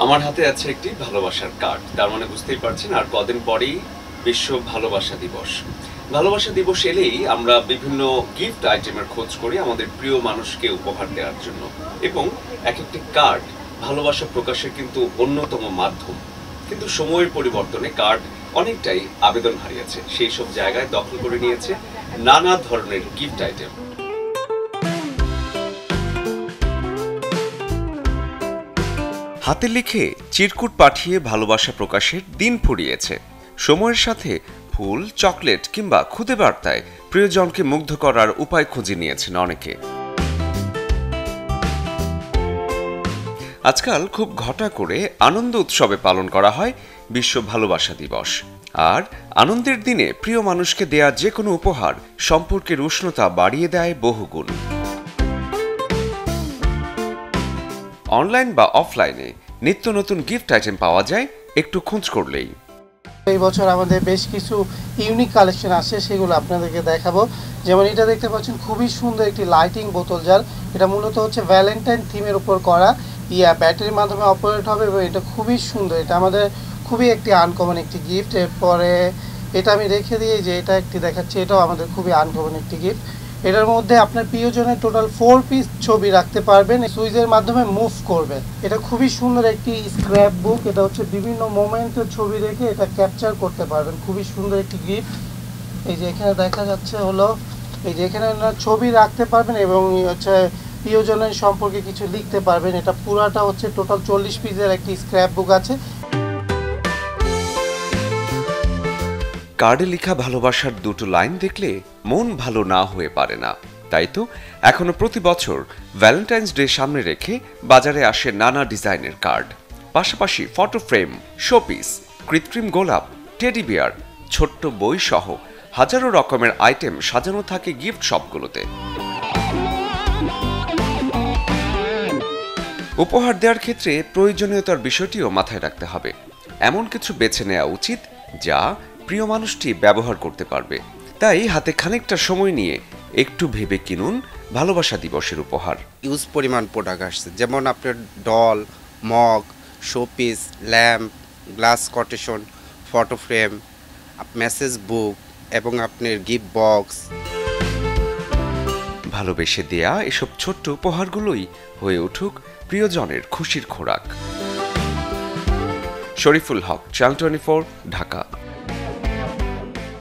আমার হাতে আছে একটি ভালোবাসার কার্ড। তার মানে বুঝতেই পারছেন আর কদিন পরেই বিশ্ব ভালোবাসা দিবস। ভালোবাসা দিবস এলেই আমরা বিভিন্ন গিফট আইটেমের খোঁজ করি আমাদের প্রিয় মানুষকে উপহার দেওয়ার জন্য, এবং এক একটি কার্ড ভালোবাসা প্রকাশের কিন্তু অন্যতম মাধ্যম। কিন্তু সময়ের পরিবর্তনে কার্ড অনেকটাই আবেদন হারিয়েছে, সেই সব জায়গায় দখল করে নিয়েছে নানা ধরনের গিফট আইটেম। হাতে লিখে চিরকুট পাঠিয়ে ভালোবাসা প্রকাশের দিন ফুরিয়েছে। সময়ের সাথে ফুল, চকলেট কিংবা খুদে বার্তায় প্রিয়জনকে মুগ্ধ করার উপায় খুঁজে নিয়েছেন অনেকে। আজকাল খুব ঘটা করে আনন্দ উৎসবে পালন করা হয় বিশ্ব ভালোবাসা দিবস। আর আনন্দের দিনে প্রিয় মানুষকে দেয়া যে কোনো উপহার সম্পর্কের উষ্ণতা বাড়িয়ে দেয় বহুগুণ। অনলাইন বা অফলাইনে নিত্য নতুন গিফট আইটেম পাওয়া যায় একটু খোঁজ করলেই। এই বছর আমাদের বেশ কিছু ইউনিক কালেকশন আসছে, সেগুলো আপনাদেরকে দেখাবো। যেমন এটা দেখতে পাচ্ছেন, খুবই সুন্দর একটি লাইটিং বোতল জার। এটা মূলত হচ্ছে ভ্যালেন্টাইন থিমের উপর করা, ব্যাটারির মাধ্যমে অপারেট হবে এবং এটা খুবই সুন্দর। এটা আমাদের খুবই একটি আনকমন একটি গিফট। এরপরে এটা আমি রেখে দিয়ে যে এটা একটি দেখাচ্ছি, এটাও আমাদের খুবই আনকমন একটি গিফট। এটার মধ্যে আপনার প্রিয়জনের টোটাল 4 পিস ছবি রাখতে পারবেন, সুইচের মাধ্যমে মুভ করবে। এটা খুবই সুন্দর একটি স্ক্র্যাপ বুক। এটা হচ্ছে বিভিন্ন মোমেন্টের ছবি রেখে এটা ক্যাপচার করতে পারবেন, খুবই সুন্দর একটি গিফট। এই যে এখানে দেখা যাচ্ছে হলো, এই যে এখানে ছবি রাখতে পারবেন এবং হচ্ছে প্রিয়জনের সম্পর্কে কিছু লিখতে পারবেন। এটা পুরাটা হচ্ছে টোটাল 40 পিসের একটি স্ক্র্যাপ বুক আছে। কার্ডে লেখা ভালোবাসার দুটো লাইন দেখলে মন ভালো না হয়ে পারে না। তাই তো এখনো প্রতি বছর ভ্যালেন্টাইন্স ডে সামনে রেখে বাজারে আসে নানা ডিজাইনের কার্ড। পাশাপাশি ফটো ফ্রেম, শোপিস, কৃত্রিম গোলাপ, টেডি বিয়ার, ছোট্ট বই সহ হাজারো রকমের আইটেম সাজানো থাকে গিফট শপগুলোতে। উপহার দেওয়ার ক্ষেত্রে প্রয়োজনীয়তার বিষয়টিও মাথায় রাখতে হবে। এমন কিছু বেছে নেওয়া উচিত যা প্রিয় মানুষটি ব্যবহার করতে পারবে। তাই হাতে খানিকটা সময় নিয়ে একটু ভেবে কিনুন ভালোবাসা দিবসের উপহার। ইউজ পরিমাণ প্রোডাক্ট আসছে, যেমন আপনার doll, mug, showpiece, lamp, glass কটেশন, ফটো ফ্রেম, মেসেজ বুক এবং আপনার গিফট বক্স। ভালোবেসে দেয়া এসব ছোট্ট উপহারগুলোই হয়ে উঠুক প্রিয়জনের খুশির খোরাক। শরীফুল হক, চ্যানেল 24, ঢাকা।